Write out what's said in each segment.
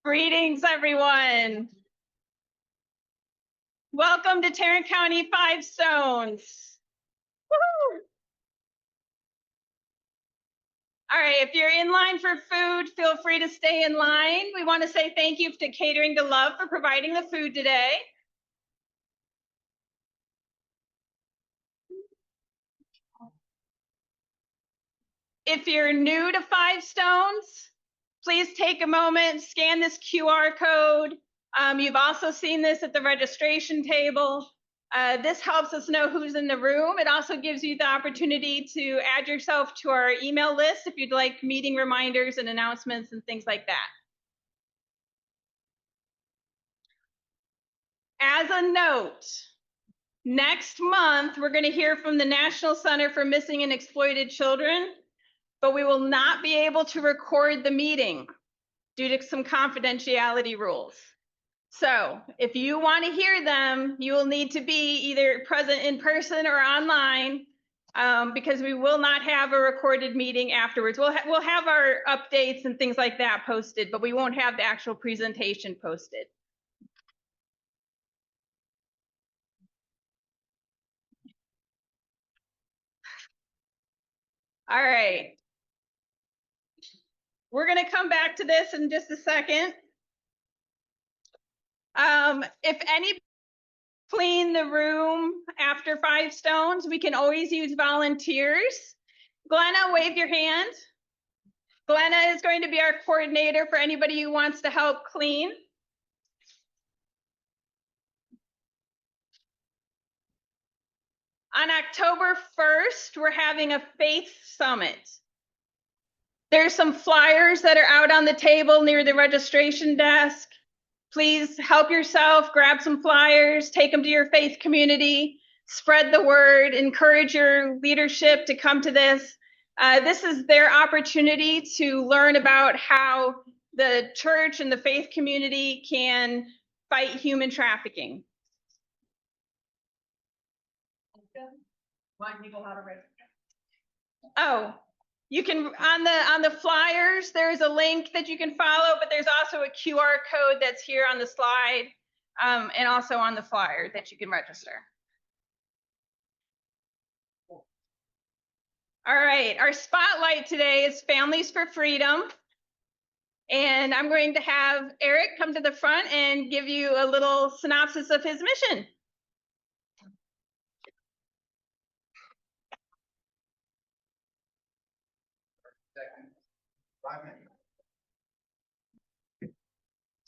Greetings, everyone. Welcome to Tarrant County Five Stones. Woo-hoo. All right, if you're in line for food, feel free to stay in line. We want to say thank you to Catering to Love for providing the food today. If you're new to Five Stones, please take a moment, scan this QR code. You've also seen this at the registration table. This helps us know who's in the room. It also gives you the opportunity to add yourself to our email list if you'd like meeting reminders and announcements and things like that. As a note, next month, we're going to hear from the National Center for Missing and Exploited Children, but we will not be able to record the meeting due to some confidentiality rules. So if you want to hear them, you will need to be either present in person or online because we will not have a recorded meeting afterwards. We'll have our updates and things like that posted, but we won't have the actual presentation posted. All right. We're going to come back to this in just a second. If any clean the room after Five Stones, we can always use volunteers. Glenna, wave your hand. Glenna is going to be our coordinator for anybody who wants to help clean. On October 1st, we're having a faith summit. There's some flyers that are out on the table near the registration desk. Please help yourself, grab some flyers, take them to your faith community, spread the word, encourage your leadership to come to this. This is their opportunity to learn about how the church and the faith community can fight human trafficking. Oh, you can on the flyers, there's a link that you can follow, but there's also a QR code that's here on the slide and also on the flyer that you can register. All right, our spotlight today is Families for Freedom. And I'm going to have Eric come to the front and give you a little synopsis of his mission.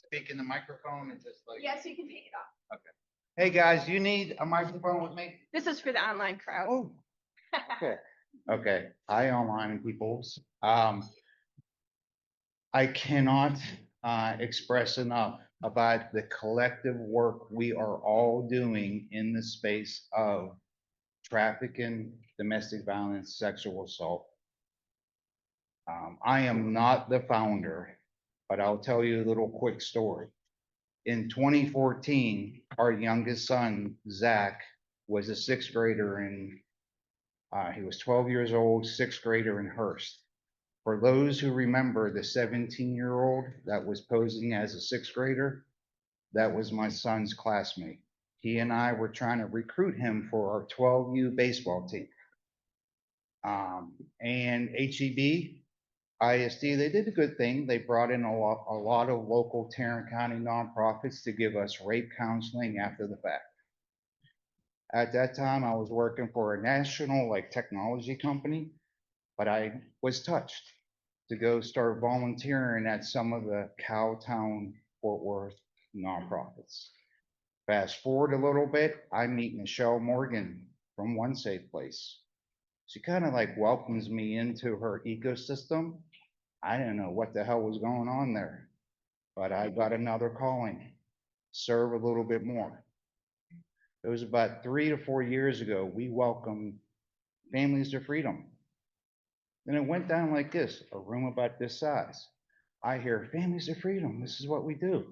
Speak in the microphone and just like. Yes, you can take it off. Okay. Hey guys, you need a microphone with me? This is for the online crowd. Oh. Okay. Okay. Hi, online peoples. I cannot express enough about the collective work we are all doing in the space of trafficking, domestic violence, sexual assault. I am not the founder, but I'll tell you a little quick story. In 2014, our youngest son, Zach, was a sixth grader in, he was 12 years old, sixth grader in Hearst. For those who remember the 17-year-old that was posing as a sixth grader, that was my son's classmate. He and I were trying to recruit him for our 12U baseball team. And HEB, ISD, they did a good thing. They brought in a lot of local Tarrant County nonprofits to give us rape counseling after the fact. At that time, I was working for a national technology company, but I was touched to go start volunteering at some of the Cowtown, Fort Worth nonprofits. Fast forward a little bit, I meet Michelle Morgan from One Safe Place. She kind of welcomes me into her ecosystem. I didn't know what the hell was going on there, but I got another calling, serve a little bit more. It was about 3 to 4 years ago, we welcomed Families to Freedom. And it went down like this, a room about this size. I hear Families to Freedom, this is what we do.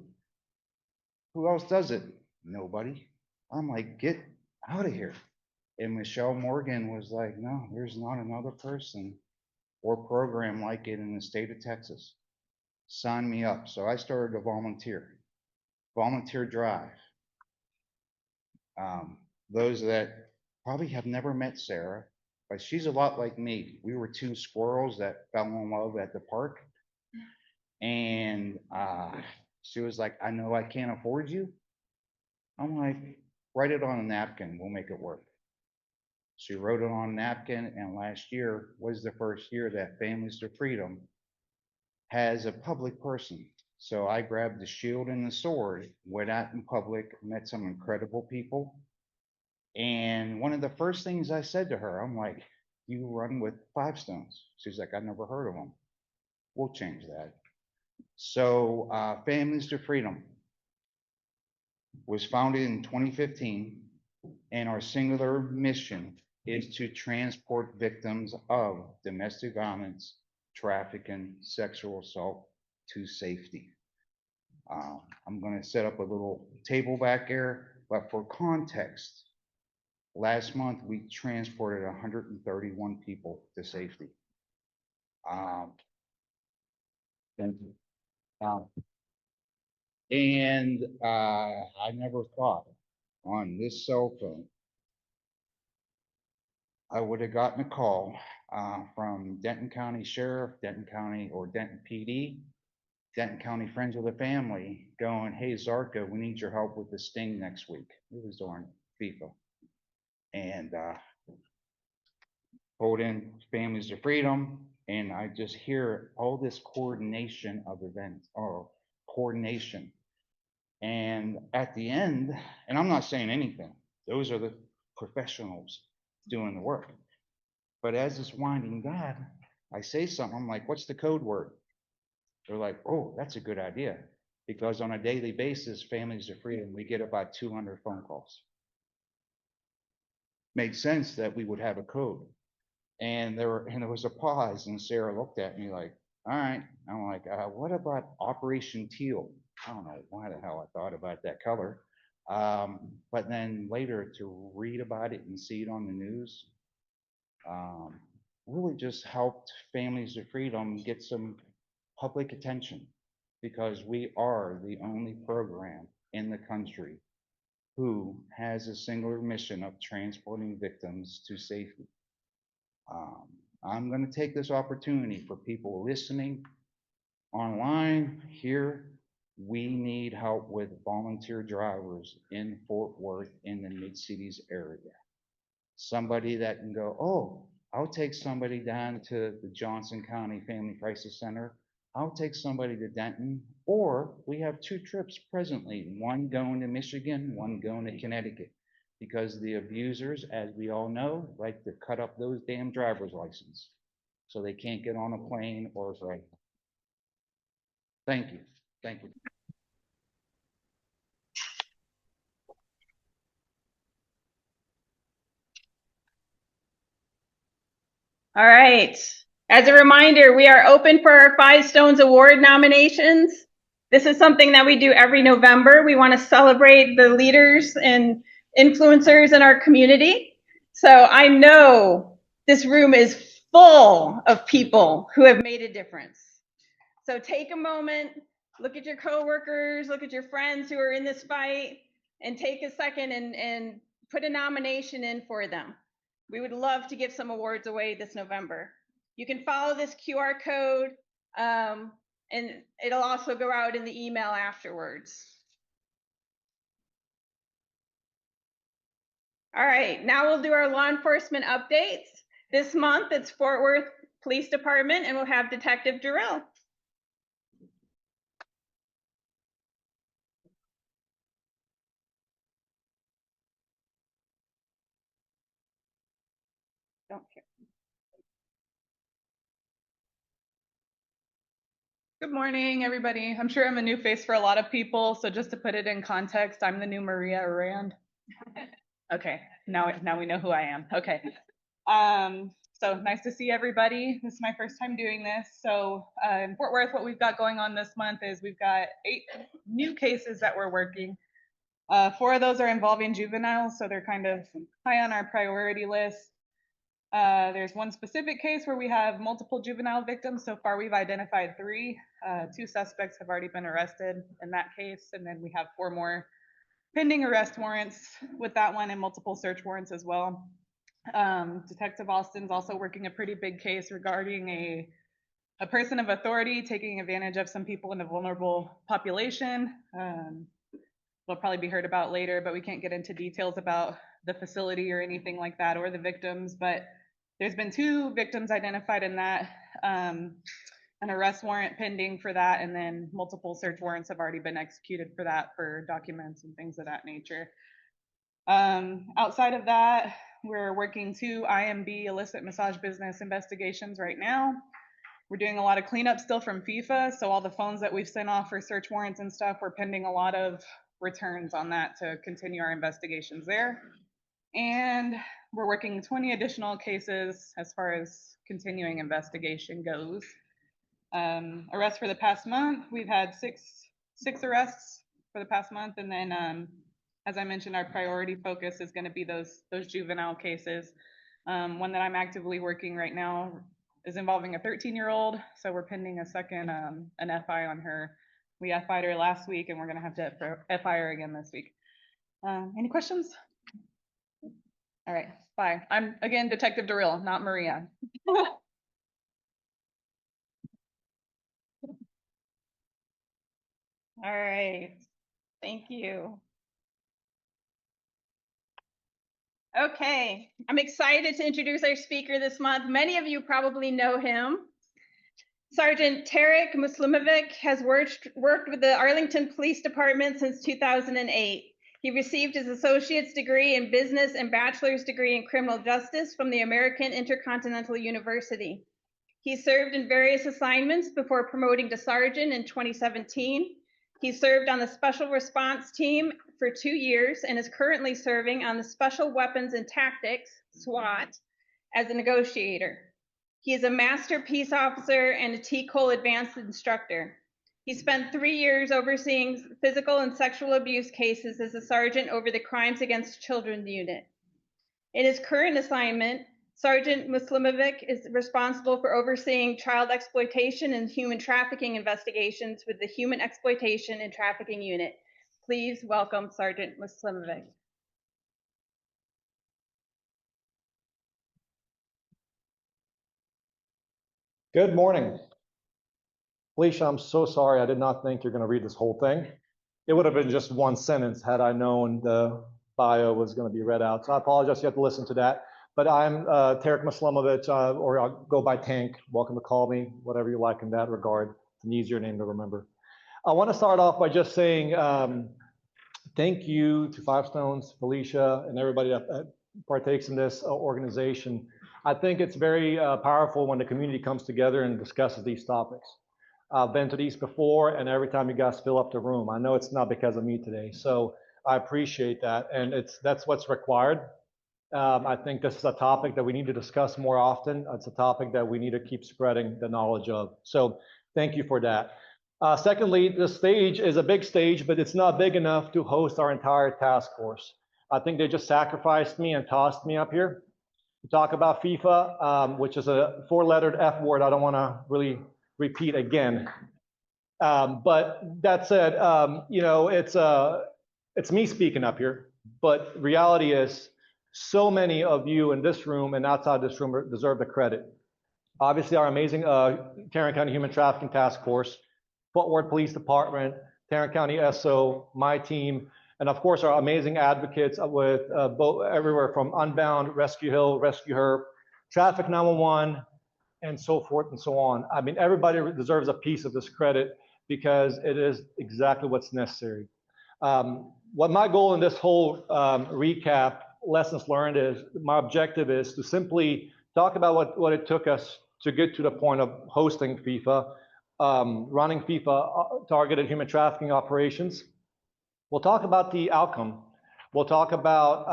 Who else does it? Nobody. I'm like, get out of here. And Michelle Morgan was like, no, there's not another person or program like it in the state of Texas. sign me up. So I started to volunteer drive. Those that probably have never met Sarah, but she's a lot like me. We were two squirrels that fell in love at the park. And she was like, I know I can't afford you. I'm like, write it on a napkin, we'll make it work. She wrote it on a napkin, and last year was the first year that Families to Freedom has a public person. So I grabbed the shield and the sword, went out in public, met some incredible people. And one of the first things I said to her, I'm like, you run with 5 stones. She's like, I never heard of them. We'll change that. So Families to Freedom was founded in 2015, and our singular mission is to transport victims of domestic violence, trafficking, sexual assault to safety. I'm going to set up a little table back there, but for context, last month we transported 131 people to safety. Thank you. And I never thought on this cell phone I would have gotten a call from Denton County Sheriff, Denton County or Denton PD, Denton County Friends of the Family going, hey, Zarka, we need your help with the sting next week. It was during FIFA. And pulled in Families to Freedom, and I just hear all this coordination of events or coordination. And at the end, and I'm not saying anything, those are the professionals doing the work. But as it's winding down, I say something, I'm like, what's the code word? They're like, oh, that's a good idea. Because on a daily basis, Families to Freedom, we get about 200 phone calls. Made sense that we would have a code. And there was a pause, and Sarah looked at me like, all right. I'm like, what about Operation Teal? I don't know why the hell I thought about that color. But then later to read about it and see it on the news, really just helped Families to Freedom get some public attention, because we are the only program in the country who has a singular mission of transporting victims to safety. I'm going to take this opportunity for people listening online here. We need help with volunteer drivers in Fort Worth in the Mid-Cities area. Somebody that can go, oh, I'll take somebody down to the Johnson County Family Crisis Center. I'll take somebody to Denton. Or we have 2 trips presently, one going to Michigan, one going to Connecticut. Because the abusers, as we all know, like to cut up those damn driver's license so they can't get on a plane or a flight. Thank you. Thank you. All right. As a reminder, we are open for our 5 Stones Award nominations. This is something that we do every November. We want to celebrate the leaders and influencers in our community. So I know this room is full of people who have made a difference. So take a moment, look at your coworkers, look at your friends who are in this fight, and take a second and put a nomination in for them. We would love to give some awards away this November. You can follow this QR code, and it'll also go out in the email afterwards. All right, now we'll do our law enforcement updates. This month, it's Fort Worth Police Department, and we'll have Detective Durrell. Don't care. Good morning, everybody. I'm sure I'm a new face for a lot of people, so just to put it in context, I'm the new Maria Rand. Okay, now we know who I am. Okay. So nice to see everybody. This is my first time doing this. So in Fort Worth, what we've got going on this month is we've got 8 new cases that we're working. 4 of those are involving juveniles, so they're kind of high on our priority list. There's one specific case where we have multiple juvenile victims. So far, we've identified 3. 2 suspects have already been arrested in that case, and then we have 4 more pending arrest warrants with that one and multiple search warrants as well. Detective Austin's also working a pretty big case regarding a person of authority taking advantage of some people in a vulnerable population. They'll probably be heard about later, but we can't get into details about the facility or anything like that or the victims. But there's been 2 victims identified in that, an arrest warrant pending for that, and then multiple search warrants have already been executed for that for documents and things of that nature. Outside of that, we're working 2 IMB illicit massage business investigations right now. We're doing a lot of cleanup still from FIFA, so all the phones that we've sent off for search warrants and stuff, we're pending a lot of returns on that to continue our investigations there. And we're working 20 additional cases as far as continuing investigation goes. Arrests for the past month, we've had six arrests for the past month, and then as I mentioned, our priority focus is going to be those juvenile cases. One that I'm actively working right now is involving a 13-year-old, so we're pending a second an FI on her. We FI'd her last week, and we're going to have to FI her again this week. Any questions? All right, bye. I'm again Detective Durrell, not Maria. All right, thank you. Okay, I'm excited to introduce our speaker this month. Many of you probably know him. Sergeant Tarik Muslimovic has worked with the Arlington Police Department since 2008. He received his associate's degree in business and bachelor's degree in criminal justice from the American Intercontinental University. He served in various assignments before promoting to sergeant in 2017. He served on the Special Response Team for 2 years and is currently serving on the Special Weapons and Tactics, SWAT, as a negotiator. He is a Master Peace Officer and a TCOLE Advanced Instructor. He spent 3 years overseeing physical and sexual abuse cases as a sergeant over the Crimes Against Children Unit. In his current assignment, Sergeant Muslimovic is responsible for overseeing child exploitation and human trafficking investigations with the Human Exploitation and Trafficking Unit. Please welcome Sergeant Muslimovic. Good morning. Felicia, I'm so sorry. I did not think you're going to read this whole thing. It would have been just one sentence had I known the bio was going to be read out. So I apologize. You have to listen to that. But I'm Tarik Muslimovic, or I'll go by Tank. Welcome to call me, whatever you like in that regard. It's an easier name to remember. I want to start off by just saying thank you to Five Stones, Felicia, and everybody that partakes in this organization. I think it's very powerful when the community comes together and discusses these topics. I've been to these before, and every time you guys fill up the room. I know it's not because of me today, so I appreciate that, and that's what's required. I think this is a topic that we need to discuss more often. It's a topic that we need to keep spreading the knowledge of. So thank you for that. Secondly, the stage is a big stage, but it's not big enough to host our entire task force. I think they just sacrificed me and tossed me up here to talk about FIFA, which is a 4-lettered F word I don't want to really repeat again. But that said, you know, it's me speaking up here, but reality is so many of you in this room and outside this room deserve the credit. Obviously, our amazing Tarrant County Human Trafficking Task Force, Fort Worth Police Department, Tarrant County SO, my team, and of course our amazing advocates with both everywhere from Unbound, Rescue Hill, Rescue Her, Traffic 911, and so forth and so on. I mean, everybody deserves a piece of this credit because it is exactly what's necessary. What my goal in this whole recap, lessons learned, is my objective is to simply talk about what it took us to get to the point of hosting FIFA, running FIFA targeted human trafficking operations. We'll talk about the outcome. We'll talk about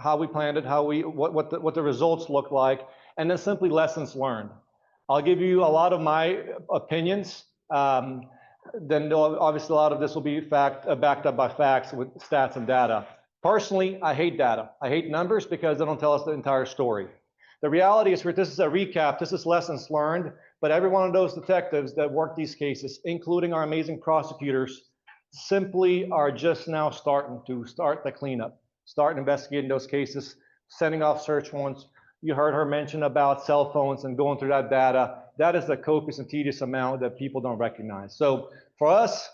how we planned it, what the results look like, and then simply lessons learned. I'll give you a lot of my opinions. Then obviously a lot of this will be backed up by facts with stats and data. Personally, I hate data. I hate numbers because they don't tell us the entire story. The reality is, this is a recap, this is lessons learned, but every one of those detectives that work these cases, including our amazing prosecutors, simply are just now starting the cleanup, start investigating those cases, sending off search warrants. You heard her mention about cell phones and going through that data. That is the copious and tedious amount that people don't recognize. So for us,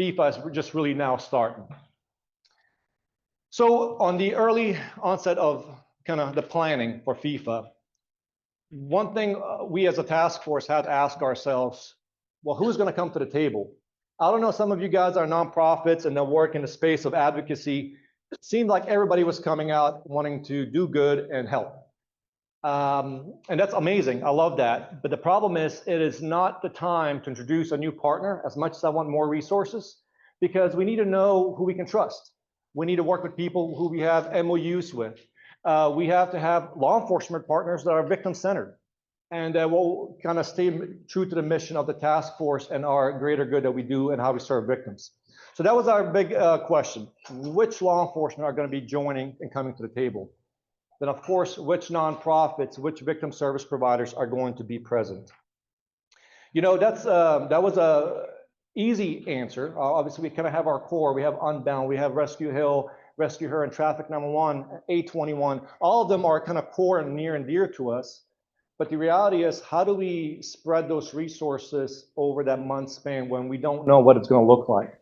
FIFA is just really now starting. So on the early onset of kind of the planning for FIFA, one thing we as a task force had to ask ourselves, well, who's going to come to the table? I don't know, some of you guys are nonprofits and they work in the space of advocacy. It seemed like everybody was coming out wanting to do good and help. And that's amazing. I love that. But the problem is, it is not the time to introduce a new partner as much as I want more resources, because we need to know who we can trust. We need to work with people who we have MOUs with. We have to have law enforcement partners that are victim-centered. And we'll kind of stay true to the mission of the task force and our greater good that we do and how we serve victims. So that was our big question. Which law enforcement are going to be joining and coming to the table? Then, of course, which nonprofits, which victim service providers are going to be present? You know, that was a easy answer. Obviously, we kind of have our core. We have Unbound, we have Rescue Hill, Rescue Her, and Traffic 911, A21. All of them are kind of core and near and dear to us. But the reality is, how do we spread those resources over that month span when we don't know what it's going to look like?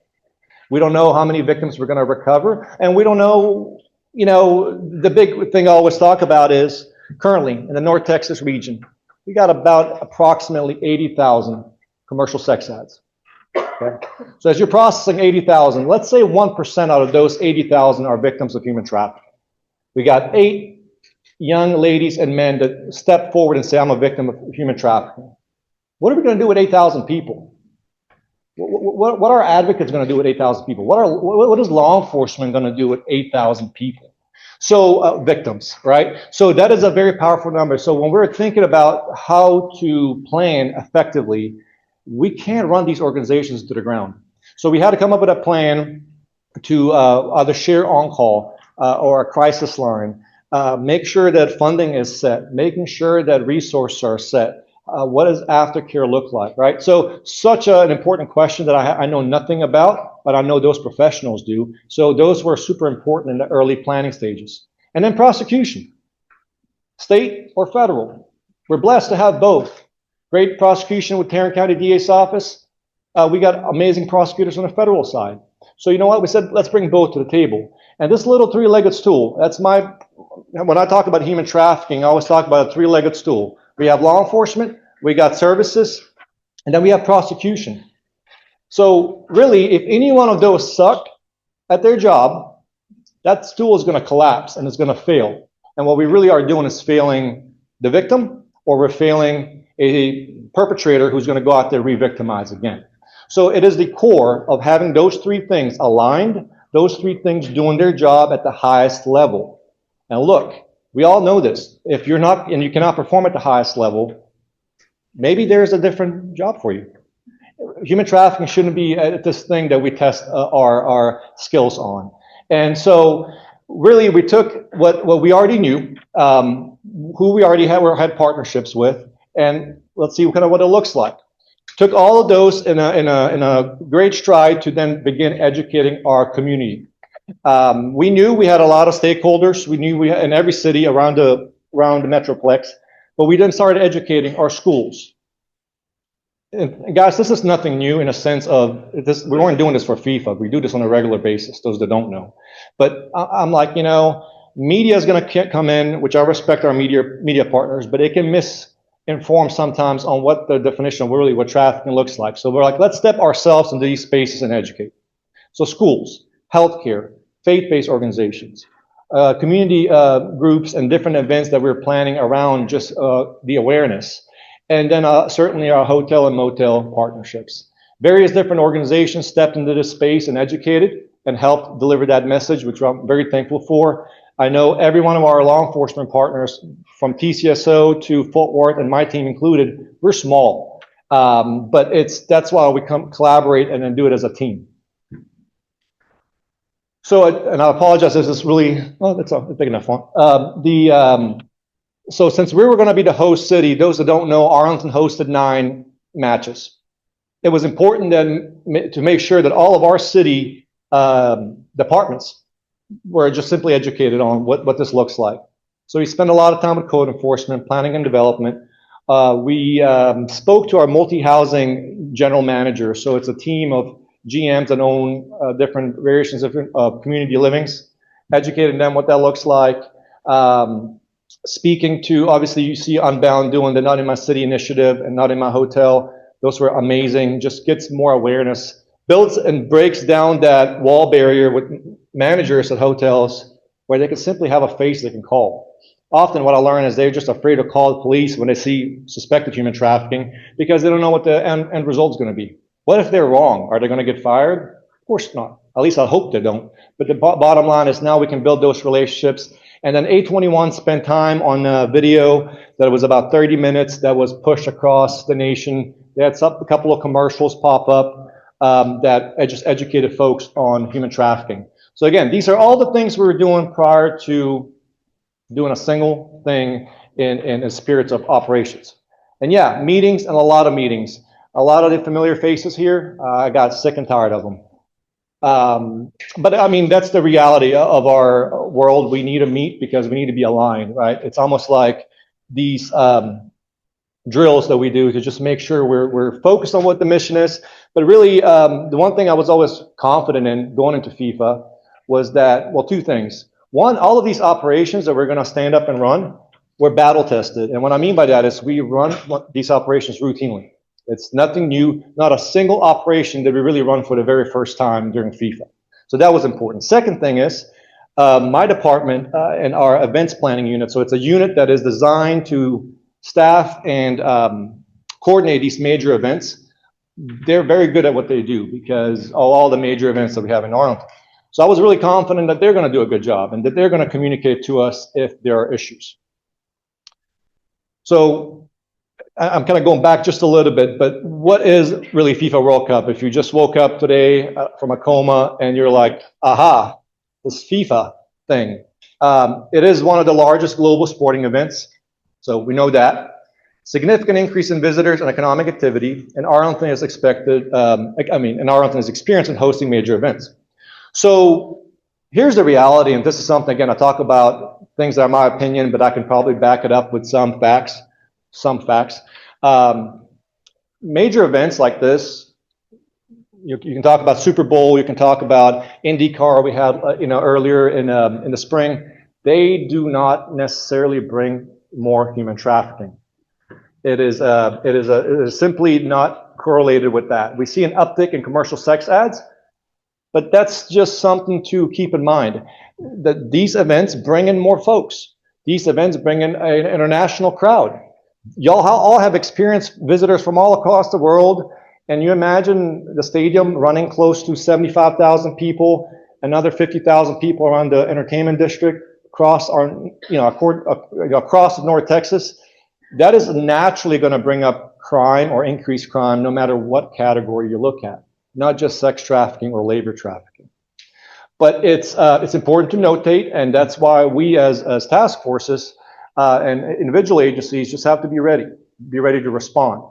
We don't know how many victims we're going to recover, and we don't know, you know, the big thing I always talk about is currently in the North Texas region, we got about approximately 80,000 commercial sex ads. Okay? So as you're processing 80,000, let's say 1% out of those 80,000 are victims of human trafficking. We got 8 young ladies and men that step forward and say, I'm a victim of human trafficking. What are we going to do with 8,000 people? What are advocates going to do with 8,000 people? What is law enforcement going to do with 8,000 people? So victims, right? So that is a very powerful number. So when we're thinking about how to plan effectively, we can't run these organizations to the ground. So we had to come up with a plan to either share on-call or a crisis line, make sure that funding is set, making sure that resources are set. What does aftercare look like, right? So such an important question that I know nothing about, but I know those professionals do. So those were super important in the early planning stages. And then prosecution, state or federal. We're blessed to have both. Great prosecution with Tarrant County DA's office. We got amazing prosecutors on the federal side. So you know what? We said, let's bring both to the table. And this little three-legged stool, when I talk about human trafficking, I always talk about a three-legged stool. We have law enforcement, we got services, and then we have prosecution. So really, if any one of those suck at their job, that stool is going to collapse and it's going to fail. And what we really are doing is failing the victim, or we're failing a perpetrator who's going to go out there and re-victimize again. So it is the core of having those three things aligned, those three things doing their job at the highest level. Now look, we all know this. If you're not, and you cannot perform at the highest level, maybe there's a different job for you. Human trafficking shouldn't be this thing that we test our skills on. And so really we took what we already knew, who we already had partnerships with, and let's see kind of what it looks like. Took all of those in a great stride to then begin educating our community. We knew we had a lot of stakeholders. We knew we had in every city around the Metroplex, but we then started educating our schools. And guys, this is nothing new in a sense of this. We weren't doing this for FIFA. We do this on a regular basis, those that don't know. But I'm like, you know, media is going to come in, which I respect our media partners, but it can misinform sometimes on what the definition of really what trafficking looks like. So we're like, let's step ourselves into these spaces and educate. So schools, healthcare, faith-based organizations, community groups, and different events that we're planning around just the awareness. And then certainly our hotel and motel partnerships. Various different organizations stepped into this space and educated and helped deliver that message, which I'm very thankful for. I know every one of our law enforcement partners, from TCSO to Fort Worth and my team included, we're small. But that's why we collaborate and then do it as a team. So, and I apologize, this is really, oh, that's a big enough font. So since we were going to be the host city, those that don't know, Arlington hosted 9 matches. It was important then to make sure that all of our city departments were just simply educated on what this looks like. So we spent a lot of time with code enforcement, planning and development. We spoke to our multi-housing general manager. So it's a team of GMs that own different variations of community livings, educating them what that looks like. Speaking to, obviously you see Unbound doing the Not in My City initiative and Not in My Hotel. Those were amazing, just gets more awareness, builds and breaks down that wall barrier with managers at hotels where they can simply have a face they can call. Often what I learn is they're just afraid to call the police when they see suspected human trafficking because they don't know what the end result is going to be. What if they're wrong? Are they going to get fired? Of course not. At least I hope they don't. But the bottom line is now we can build those relationships. And then A21 spent time on a video that was about 30 minutes that was pushed across the nation. They had a couple of commercials pop up that just educated folks on human trafficking. So again, these are all the things we were doing prior to doing a single thing in the spirits of operations. And yeah, meetings and a lot of meetings. A lot of the familiar faces here, I got sick and tired of them. But I mean, that's the reality of our world. We need to meet because we need to be aligned, right? It's almost like these drills that we do to just make sure we're focused on what the mission is. But really, the one thing I was always confident in going into FIFA was that, well, 2 things. One, all of these operations that we're going to stand up and run, we're battle tested. And what I mean by that is we run these operations routinely. It's nothing new, not a single operation that we really run for the very first time during FIFA. So that was important. Second thing is, my department and our events planning unit, so it's a unit that is designed to staff and coordinate these major events. They're very good at what they do because of all the major events that we have in Arlington. So I was really confident that they're going to do a good job and that they're going to communicate to us if there are issues. So I'm kind of going back just a little bit, but what is really FIFA World Cup? If you just woke up today from a coma and you're like, aha, this FIFA thing. It is one of the largest global sporting events. So we know that. Significant increase in visitors and economic activity, and Arlington is expected, and Arlington is experienced in hosting major events. So here's the reality, and this is something, again, I talk about things that are my opinion, but I can probably back it up with some facts. Major events like this, you can talk about Super Bowl, you can talk about IndyCar we had earlier in the spring. They do not necessarily bring more human trafficking. It is simply not correlated with that. We see an uptick in commercial sex ads, but that's just something to keep in mind. That these events bring in more folks. These events bring in an international crowd. Y'all all have experienced visitors from all across the world, and you imagine the stadium running close to 75,000 people, another 50,000 people around the entertainment district across across North Texas. That is naturally going to bring up crime or increase crime, no matter what category you look at, not just sex trafficking or labor trafficking. But it's important to notate, and that's why we as task forces and individual agencies just have to be ready to respond.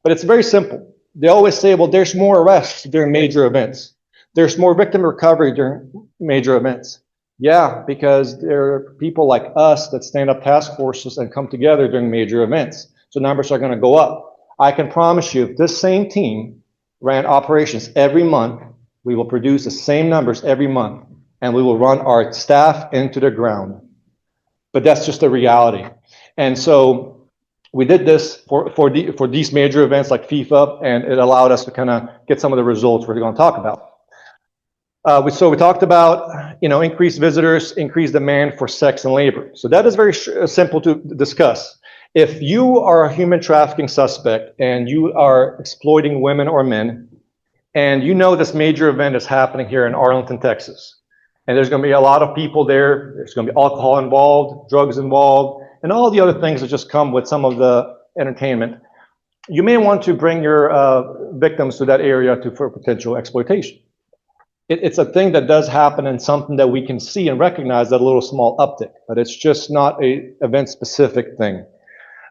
But it's very simple. They always say, well, there's more arrests during major events. There's more victim recovery during major events. Yeah, because there are people like us that stand up task forces and come together during major events. So numbers are going to go up. I can promise you, if this same team ran operations every month, we will produce the same numbers every month, and we will run our staff into the ground. But that's just the reality. And so we did this for these major events like FIFA, and it allowed us to kind of get some of the results we're going to talk about. So we talked about, increased visitors, increased demand for sex and labor. So that is very simple to discuss. If you are a human trafficking suspect and you are exploiting women or men, and you know this major event is happening here in Arlington, Texas, and there's going to be a lot of people there, there's going to be alcohol involved, drugs involved, and all the other things that just come with some of the entertainment, you may want to bring your victims to that area for potential exploitation. it's a thing that does happen and something that we can see and recognize that a little small uptick, but it's just not a event-specific thing.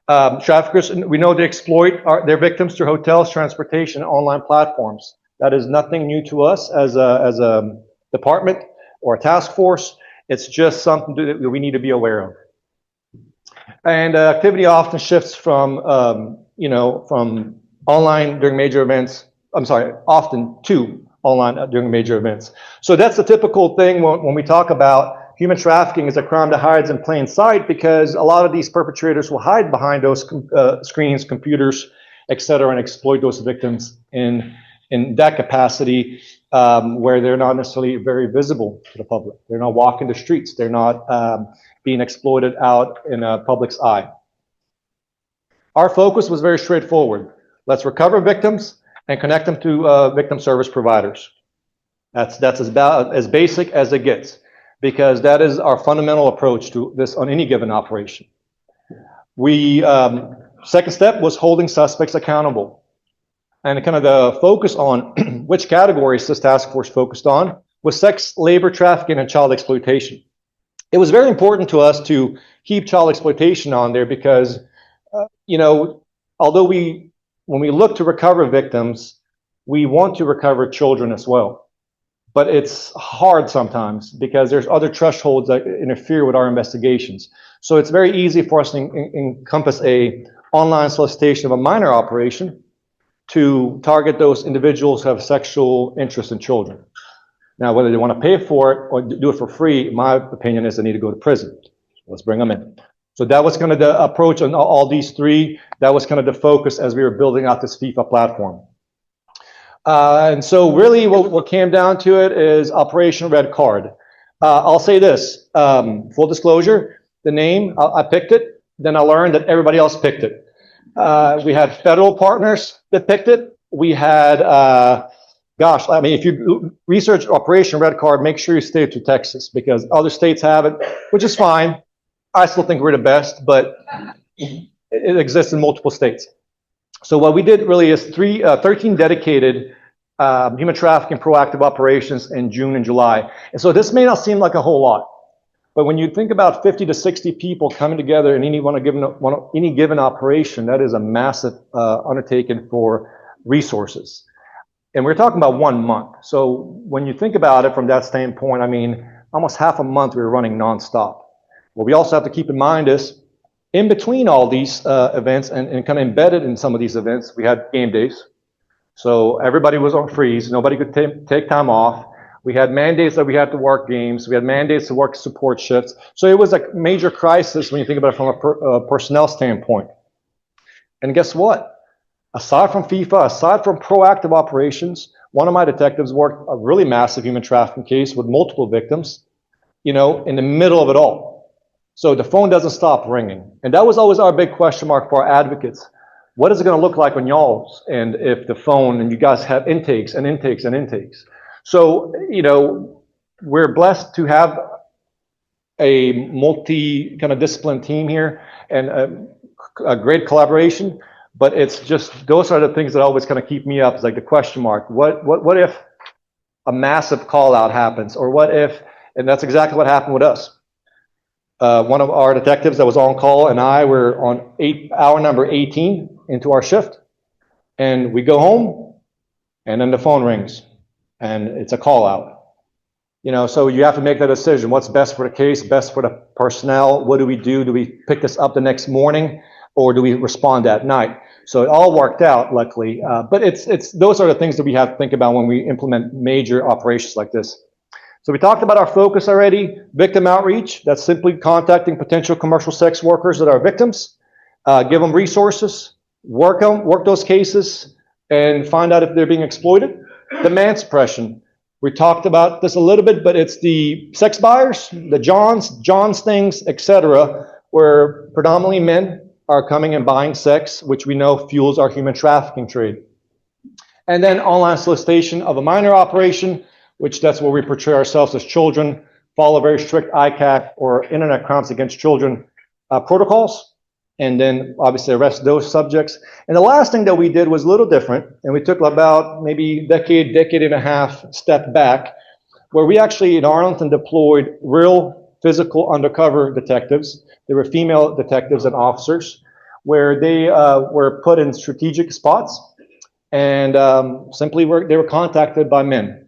Traffickers, we know they exploit their victims through hotels, transportation, and online platforms. That is nothing new to us as a department or a task force. It's just something that we need to be aware of. And activity often shifts from, from online during major events. Often to online during major events. So that's the typical thing when we talk about human trafficking is a crime that hides in plain sight, because a lot of these perpetrators will hide behind those screens, computers, et cetera, and exploit those victims in that capacity, where they're not necessarily very visible to the public. They're not walking the streets. They're not being exploited out in a public's eye. Our focus was very straightforward. Let's recover victims and connect them to victim service providers. That's as basic as it gets, because that is our fundamental approach to this on any given operation. Second step was holding suspects accountable. And kind of the focus on which categories this task force focused on was sex, labor, trafficking, and child exploitation. It was very important to us to keep child exploitation on there because, although when we look to recover victims, we want to recover children as well. But it's hard sometimes because there's other thresholds that interfere with our investigations. So it's very easy for us to encompass a online solicitation of a minor operation to target those individuals who have sexual interest in children. Now, whether they want to pay for it or do it for free, my opinion is they need to go to prison. Let's bring them in. So that was kind of the approach on all these three. That was kind of the focus as we were building out this FIFA platform. And so really what came down to it is Operation Red Card. I'll say this, full disclosure, the name, I picked it, then I learned that everybody else picked it. We had federal partners that picked it. We had, if you research Operation Red Card, make sure you stay to Texas because other states have it, which is fine. I still think we're the best, but it exists in multiple states. So what we did really is 13 dedicated human trafficking proactive operations in June and July. And so this may not seem like a whole lot, but when you think about 50 to 60 people coming together in any given operation, that is a massive undertaking for resources. And we're talking about 1 month. So when you think about it from that standpoint, almost half a month we were running nonstop. What we also have to keep in mind is in between all these events and kind of embedded in some of these events, we had game days. So everybody was on freeze. Nobody could take time off. We had mandates that we had to work games. We had mandates to work support shifts. So it was a major crisis when you think about it from a personnel standpoint. And guess what? Aside from FIFA, aside from proactive operations, one of my detectives worked a really massive human trafficking case with multiple victims, in the middle of it all. So the phone doesn't stop ringing. And that was always our big question mark for our advocates. What is it going to look like on y'all's? And if the phone and you guys have intakes and intakes and intakes. So, we're blessed to have a multi kind of discipline team here and a great collaboration. But it's just, those are the things that always kind of keep me up. It's like the question mark. What if a massive call out happens? Or what if, and that's exactly what happened with us. One of our detectives that was on call and I were on hour number 18 into our shift, and we go home, and then the phone rings, and it's a call out. So you have to make that decision. What's best for the case, best for the personnel? What do we do? Do we pick this up the next morning, or do we respond at night? So it all worked out, luckily. But those are the things that we have to think about when we implement major operations like this. So we talked about our focus already, victim outreach. That's simply contacting potential commercial sex workers that are victims, give them resources, work those cases, and find out if they're being exploited. Demand suppression. We talked about this a little bit, but it's the sex buyers, the Johns things, etc., where predominantly men are coming and buying sex, which we know fuels our human trafficking trade. And then online solicitation of a minor operation, which that's where we portray ourselves as children, follow very strict ICAC or Internet Crimes Against Children protocols, and then obviously arrest those subjects. And the last thing that we did was a little different, and we took about maybe decade and a half step back where we actually in Arlington deployed real physical undercover detectives. They were female detectives and officers, where they were put in strategic spots and they were contacted by men.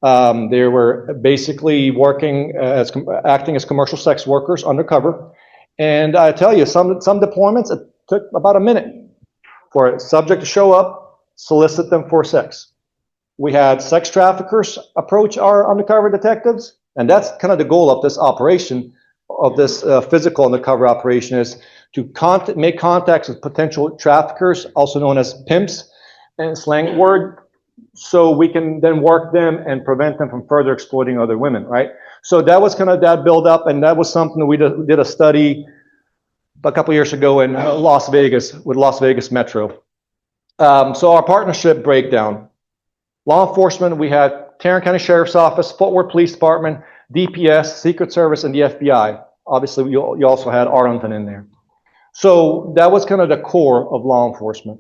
They were basically acting as commercial sex workers undercover. And I tell you, some deployments, it took about a minute for a subject to show up, solicit them for sex. We had sex traffickers approach our undercover detectives, and that's kind of the goal of this operation, of this physical undercover operation, is to make contacts with potential traffickers, also known as pimps, and slang word, so we can then work them and prevent them from further exploiting other women, right? So that was kind of that build up, and that was something that we did a study a couple years ago in Las Vegas with Las Vegas Metro. So our partnership breakdown. Law enforcement, we had Tarrant County Sheriff's Office, Fort Worth Police Department, DPS, Secret Service, and the FBI. Obviously, you also had Arlington in there. So that was kind of the core of law enforcement.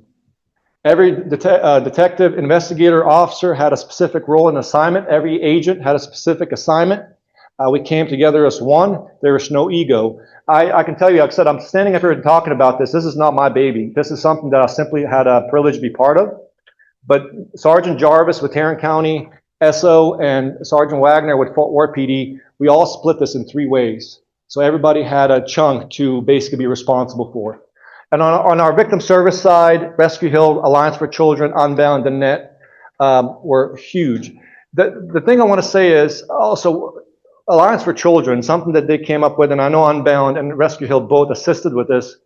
Every detective, investigator, officer had a specific role and assignment. Every agent had a specific assignment. We came together as one. There was no ego. I can tell you, like I said, I'm standing up here and talking about this. This is not my baby. This is something that I simply had a privilege to be part of. But Sergeant Jarvis with Tarrant County SO and Sergeant Wagner with Fort Worth PD, we all split this in 3 ways. So everybody had a chunk to basically be responsible for. And on our victim service side, Rescue Hill, Alliance for Children, Unbound, and NET were huge. The thing I want to say is also Alliance for Children, something that they came up with, and I know Unbound and Rescue Hill both assisted with this.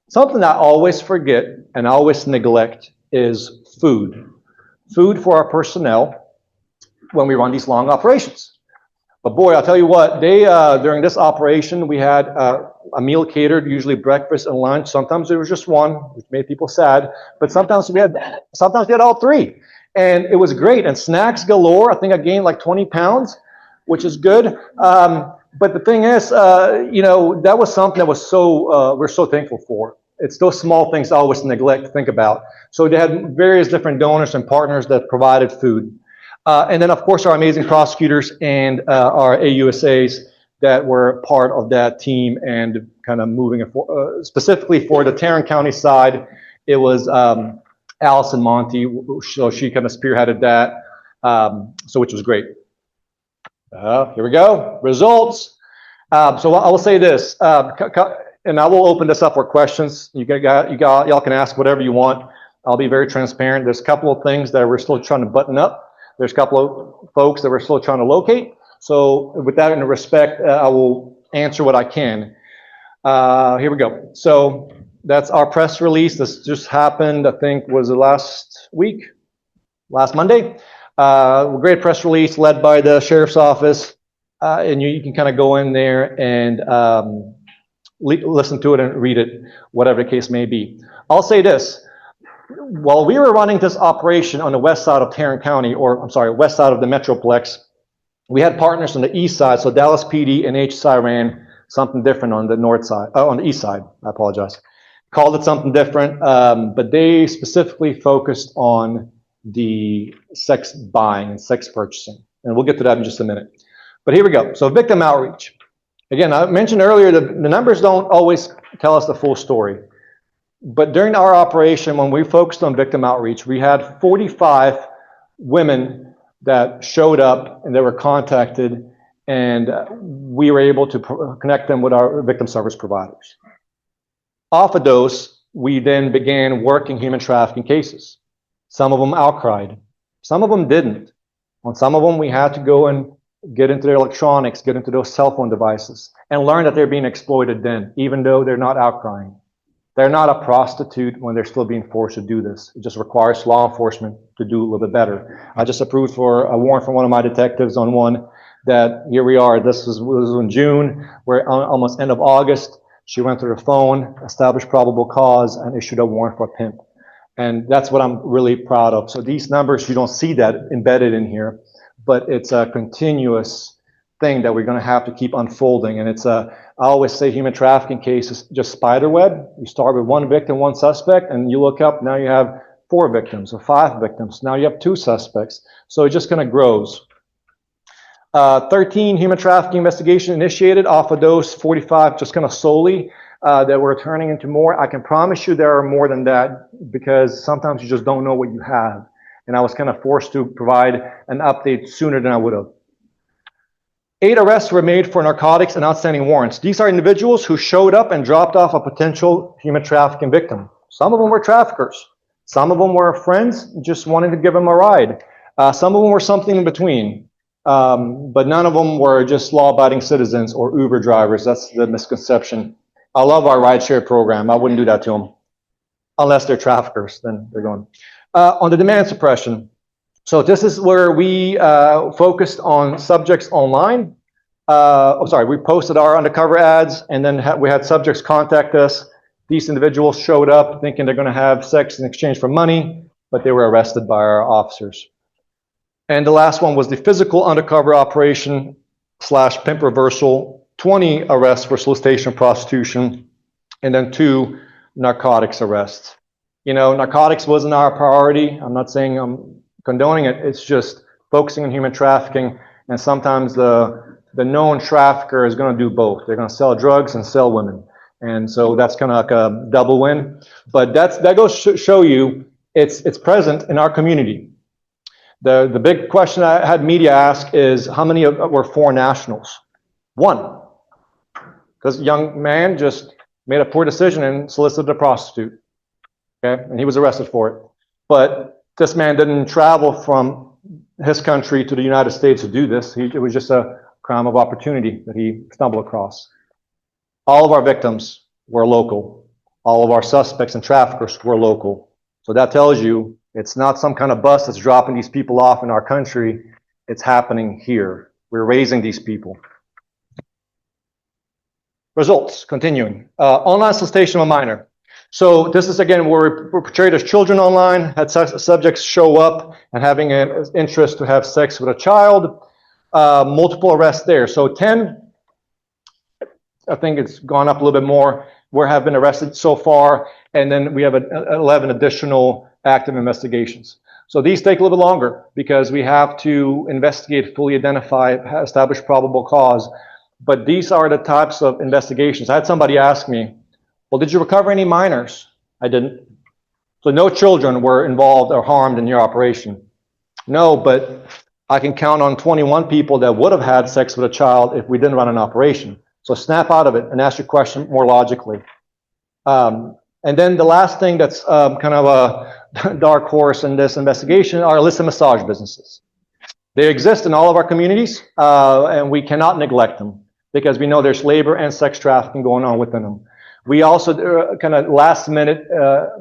Something I always forget and I always neglect is food. Food for our personnel when we run these long operations. But boy, I'll tell you what, during this operation, we had a meal catered, usually breakfast and lunch. Sometimes there was just one, which made people sad. But sometimes we had all 3. And it was great. And snacks galore. I think I gained like 20 pounds, which is good. But the thing is, that was something that was we're so thankful for. It's those small things I always neglect to think about. So they had various different donors and partners that provided food. And then, of course, our amazing prosecutors and our AUSAs that were part of that team and kind of moving it specifically for the Tarrant County side. It was Allison Monty, so she kind of spearheaded that, which was great. Here we go, results. So I will say this, and I will open this up for questions. Y'all can ask whatever you want. I'll be very transparent. There's a couple of things that we're still trying to button up. There's a couple of folks that we're still trying to locate. So with that in respect, I will answer what I can. Here we go. So that's our press release. This just happened, I think, was it last Monday. Great press release led by the Sheriff's Office. And you can kind of go in there and listen to it and read it, whatever the case may be. I'll say this. While we were running this operation on the west side of Tarrant County, west side of the Metroplex, we had partners on the east side. So Dallas PD and HSI ran something different on the north side, on the east side. I apologize. Called it something different, but they specifically focused on the sex buying and sex purchasing. And we'll get to that in just a minute. But here we go. So victim outreach. Again, I mentioned earlier that the numbers don't always tell us the full story. But during our operation, when we focused on victim outreach, we had 45 women that showed up and they were contacted, and we were able to connect them with our victim service providers. Off of those, we then began working human trafficking cases. Some of them outcried. Some of them didn't. On some of them, we had to go and get into their electronics, get into those cell phone devices, and learn that they're being exploited then, even though they're not outcrying. They're not a prostitute when they're still being forced to do this. It just requires law enforcement to do a little bit better. I just approved for a warrant from one of my detectives on one that here we are. This was in June. We're almost end of August. She went through the phone, established probable cause, and issued a warrant for a pimp. And that's what I'm really proud of. So these numbers, you don't see that embedded in here, but it's a continuous thing that we're going to have to keep unfolding. And I always say human trafficking cases just spider web. You start with one victim, one suspect, and you look up, now you have 4 victims or 5 victims. Now you have 2 suspects. So it just kind of grows. 13 human trafficking investigation initiated. Off of those, 45 just kind of solely that we're turning into more. I can promise you there are more than that, because sometimes you just don't know what you have. And I was kind of forced to provide an update sooner than I would have. 8 arrests were made for narcotics and outstanding warrants. These are individuals who showed up and dropped off a potential human trafficking victim. Some of them were traffickers. Some of them were friends, just wanted to give them a ride. Some of them were something in between. But none of them were just law-abiding citizens or Uber drivers. That's the misconception. I love our rideshare program. I wouldn't do that to them. Unless they're traffickers, then they're going. On the demand suppression. So this is where we focused on subjects online. We posted our undercover ads, and then we had subjects contact us. These individuals showed up thinking they're going to have sex in exchange for money, but they were arrested by our officers. And the last one was the physical undercover operation / pimp reversal. 20 arrests for solicitation, prostitution, and then 2 narcotics arrests. You know, narcotics wasn't our priority. I'm not saying I'm condoning it. It's just focusing on human trafficking, and sometimes the known trafficker is going to do both. They're going to sell drugs and sell women, and so that's kind of like a double win. But that goes to show you it's present in our community. The big question I had media ask is how many were foreign nationals? 1, because a young man just made a poor decision and solicited a prostitute. Okay, and he was arrested for it. But this man didn't travel from his country to the United States to do this. It was just a crime of opportunity that he stumbled across. All of our victims were local. All of our suspects and traffickers were local. So that tells you it's not some kind of bus that's dropping these people off in our country. It's happening here. We're raising these people. Results, continuing. Online solicitation of a minor. So this is, again, where we portrayed as children online, had subjects show up and having an interest to have sex with a child. Multiple arrests there. So 10, I think it's gone up a little bit more, have been arrested so far, and then we have 11 additional active investigations. So these take a little bit longer because we have to investigate, fully identify, establish probable cause. But these are the types of investigations. I had somebody ask me, well, did you recover any minors? I didn't. So no children were involved or harmed in your operation. No, but I can count on 21 people that would have had sex with a child if we didn't run an operation. So snap out of it and ask your question more logically. And then the last thing that's kind of a dark horse in this investigation are illicit massage businesses. They exist in all of our communities, and we cannot neglect them because we know there's labor and sex trafficking going on within them. We also kind of last minute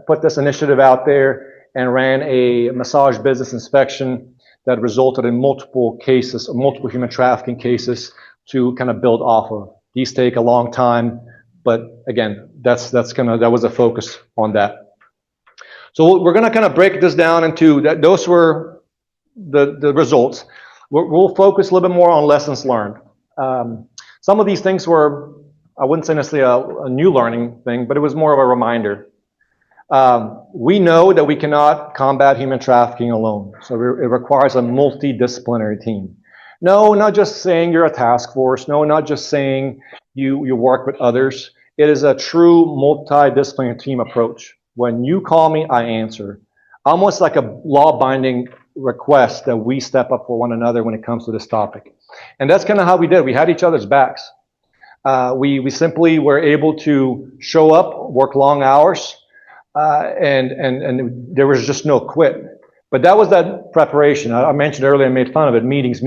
put this initiative out there and ran a massage business inspection that resulted in multiple cases, multiple human trafficking cases to kind of build off of. These take a long time, but again, that was a focus on that. So we're going to kind of break this down into that. Those were the results. We'll focus a little bit more on lessons learned. Some of these things were, I wouldn't say necessarily a new learning thing, but it was more of a reminder. We know that we cannot combat human trafficking alone. So it requires a multidisciplinary team. No, not just saying you're a task force. No, not just saying you work with others. It is a true multidisciplinary team approach. When you call me, I answer. Almost like a law-binding request that we step up for one another when it comes to this topic. And that's kind of how we did. We had each other's backs. We simply were able to show up, work long hours, and there was just no quit. But that was that preparation. I mentioned earlier, I made fun of it, meetings.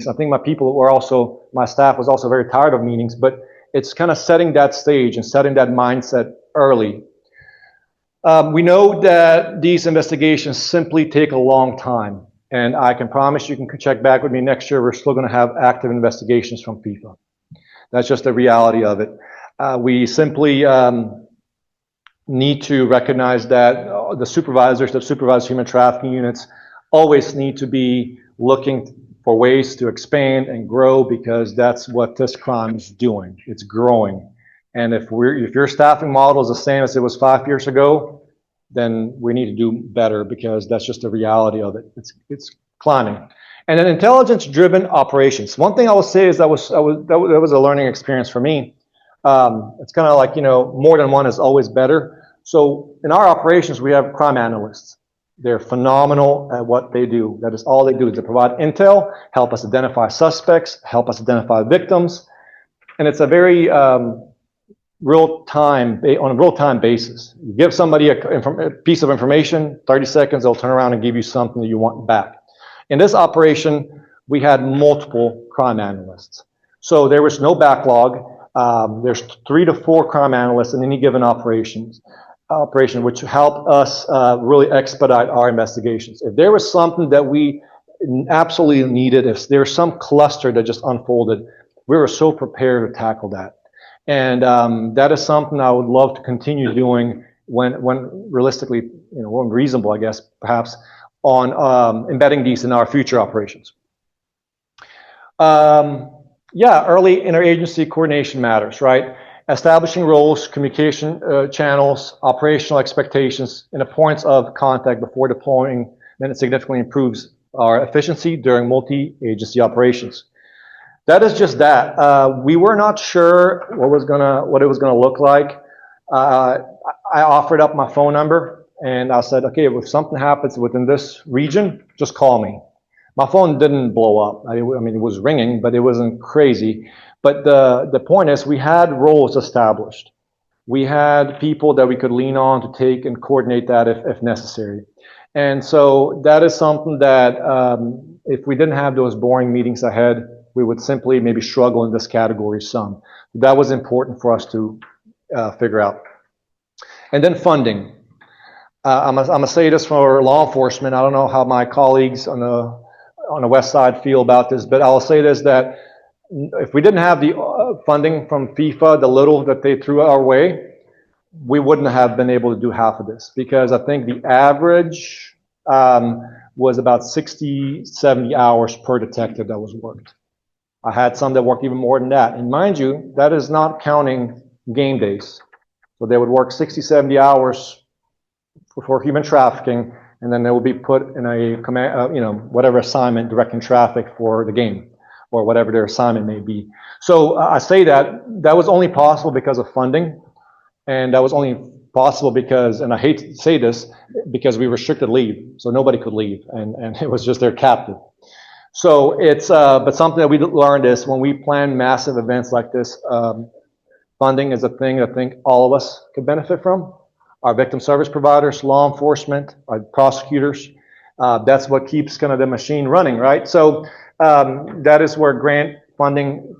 I think my staff was also very tired of meetings, but it's kind of setting that stage and setting that mindset early. We know that these investigations simply take a long time, and I can promise you can check back with me next year, we're still going to have active investigations from FIFA. That's just the reality of it. We simply need to recognize that the supervisors that supervise human trafficking units always need to be looking for ways to expand and grow, because that's what this crime is doing. It's growing. And if your staffing model is the same as it was 5 years ago, then we need to do better, because that's just the reality of it. It's climbing. And then intelligence-driven operations. One thing I will say is that was a learning experience for me. It's kind of like, you know, more than one is always better. So in our operations, we have crime analysts. They're phenomenal at what they do. That is all they do, is they provide intel, help us identify suspects, help us identify victims. And it's a very on a real-time basis. You give somebody a piece of information, 30 seconds, they'll turn around and give you something that you want back. In this operation, we had multiple crime analysts. So there was no backlog. There's 3 to 4 crime analysts in any given operation, which helped us really expedite our investigations. If there was something that we absolutely needed, if there was some cluster that just unfolded, we were so prepared to tackle that. And that is something I would love to continue doing when realistically, you know, when reasonable, I guess, perhaps, on embedding these in our future operations. Yeah, early interagency coordination matters, right? Establishing roles, communication channels, operational expectations, and the points of contact before deploying, then it significantly improves our efficiency during multi-agency operations. That is just that. We were not sure what it was gonna look like. I offered up my phone number and I said, okay, if something happens within this region, just call me. My phone didn't blow up. I mean, it was ringing, but it wasn't crazy. But the point is, we had roles established. We had people that we could lean on to take and coordinate that if necessary. And so that is something that if we didn't have those boring meetings ahead, we would simply maybe struggle in this category some. That was important for us to figure out. And then funding. I'm gonna say this for law enforcement. I don't know how my colleagues on the west side feel about this, but I'll say this, that if we didn't have the funding from FIFA, the little that they threw our way, we wouldn't have been able to do half of this, because I think the average was about 60, 70 hours per detective that was worked. I had some that worked even more than that. And mind you, that is not counting game days. So they would work 60, 70 hours for human trafficking, and then they will be put in a command, whatever assignment directing traffic for the game, or whatever their assignment may be. So I say that was only possible because of funding, and that was only possible because, and I hate to say this, because we restricted leave, so nobody could leave, and it was just their captive. So it's, but something that we learned is when we plan massive events like this, funding is a thing I think all of us could benefit from. Our victim service providers, law enforcement, our prosecutors, that's what keeps kind of the machine running, right? So that is where grant funding,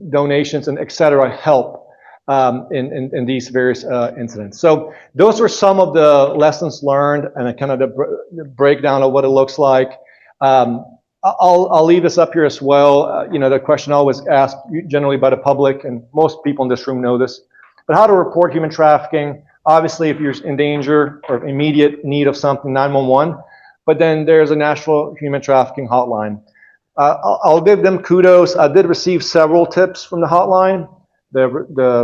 donations and et cetera help in these various incidents. So those were some of the lessons learned and a kind of the breakdown of what it looks like. I'll leave this up here as well. The question always asked generally by the public, and most people in this room know this, but how to report human trafficking. Obviously, if you're in danger or immediate need of something, 911, but then there's a national human trafficking hotline. I'll give them kudos. I did receive several tips from the hotline. The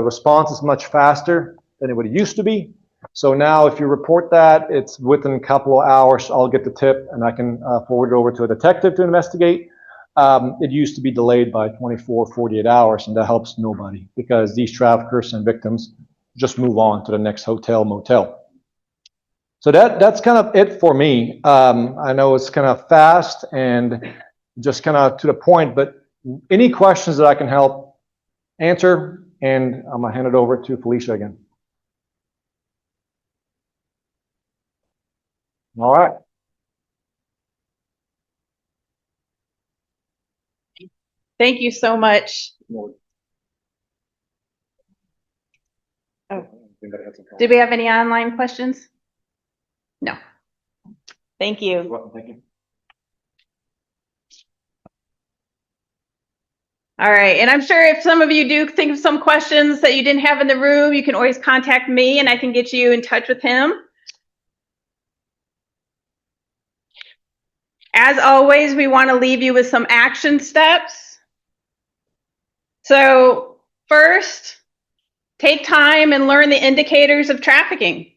response is much faster than it would used to be. So now if you report that, it's within a couple of hours, I'll get the tip and I can forward it over to a detective to investigate. It used to be delayed by 24, 48 hours, and that helps nobody, because these traffickers and victims just move on to the next hotel, motel. So that's kind of it for me. I know it's kind of fast and just kind of to the point, but any questions that I can help answer, and I'm gonna hand it over to Felicia again. All right. Thank you so much. Oh. Did we have any online questions? No. Thank you. You're welcome. Thank you. All right, and I'm sure if some of you do think of some questions that you didn't have in the room, you can always contact me and I can get you in touch with him. As always, we want to leave you with some action steps. So first, take time and learn the indicators of trafficking.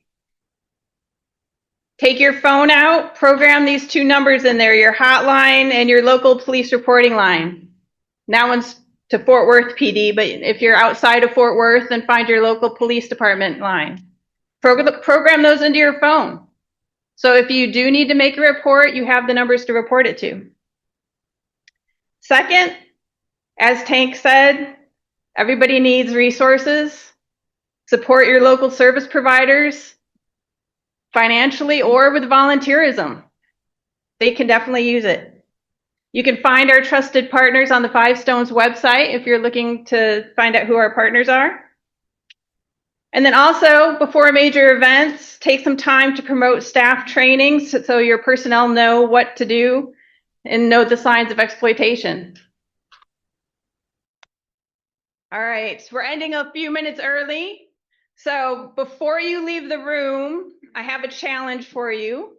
Take your phone out, program these two numbers in there, your hotline and your local police reporting line. That one's to Fort Worth PD, but if you're outside of Fort Worth, then find your local police department line. Program those into your phone. So if you do need to make a report, you have the numbers to report it to. Second, as Tank said, everybody needs resources. Support your local service providers financially or with volunteerism. They can definitely use it. You can find our trusted partners on the Five Stones website if you're looking to find out who our partners are. And then also, before major events, take some time to promote staff trainings so your personnel know what to do and know the signs of exploitation. All right, we're ending a few minutes early. So before you leave the room, I have a challenge for you.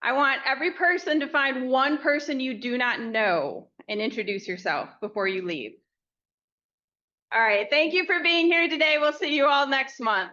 I want every person to find one person you do not know and introduce yourself before you leave. All right, thank you for being here today. We'll see you all next month.